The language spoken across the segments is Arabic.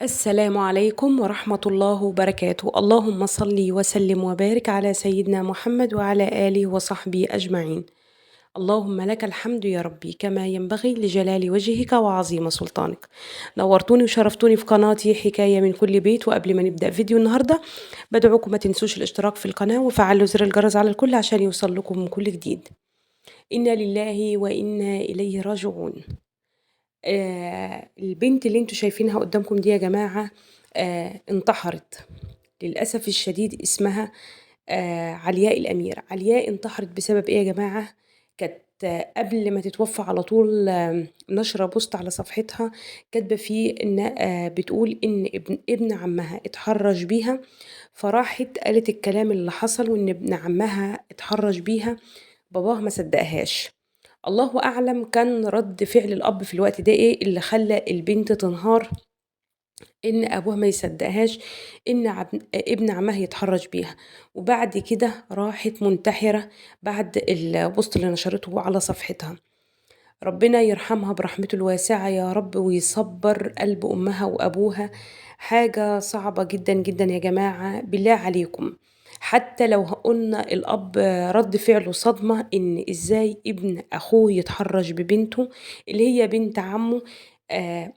السلام عليكم ورحمة الله وبركاته. اللهم صل وسلم وبارك على سيدنا محمد وعلى آله وصحبه أجمعين. اللهم لك الحمد يا ربي كما ينبغي لجلال وجهك وعظيم سلطانك. نورتوني وشرفتوني في قناتي حكاية من كل بيت. وقبل ما نبدأ فيديو النهاردة بدعوكم ما تنسوش الاشتراك في القناة وفعلوا زر الجرس على الكل عشان يوصل لكم كل جديد. إنا لله وإنا إليه راجعون. البنت اللي انتوا شايفينها قدامكم دي يا جماعة انتحرت. للأسف الشديد اسمها علياء الأمير. علياء انتحرت بسبب ايه يا جماعة؟ كانت قبل ما تتوفى على طول نشرة بوست على صفحتها كاتبة فيه ان بتقول ان ابن عمها اتحرش بيها، فراحت قالت الكلام اللي حصل وان ابن عمها اتحرش بيها. باباه ما صدقهاش. الله أعلم كان رد فعل الأب في الوقت ده إيه اللي خلى البنت تنهار إن أبوها ما يصدقهاش إن ابن عمها يتحرش بيها. وبعد كده راحت منتحرة بعد البوست اللي نشرته على صفحتها. ربنا يرحمها برحمته الواسعة يا رب ويصبر قلب أمها وأبوها. حاجة صعبة جدا جدا يا جماعة، بالله عليكم. حتى لو قلنا الأب رد فعله صدمة إن إزاي ابن أخوه يتحرش ببنته اللي هي بنت عمه. آه،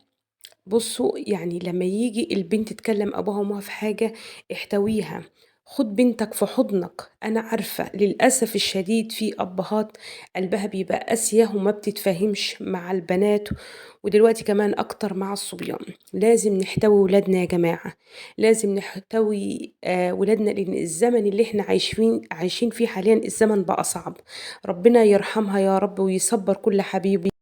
بصوا يعني لما يجي البنت تكلم أبوها وأمها في حاجة احتويها. خد بنتك في حضنك. أنا عارفة للأسف الشديد في أبهات قلبها بيبقى قاسية وما بتتفاهمش مع البنات، ودلوقتي كمان أكتر مع الصبيان. لازم نحتوي ولادنا يا جماعة. لازم نحتوي ولادنا لأن الزمن اللي احنا عايشين فيه حاليا الزمن بقى صعب. ربنا يرحمها يا رب ويصبر كل حبيب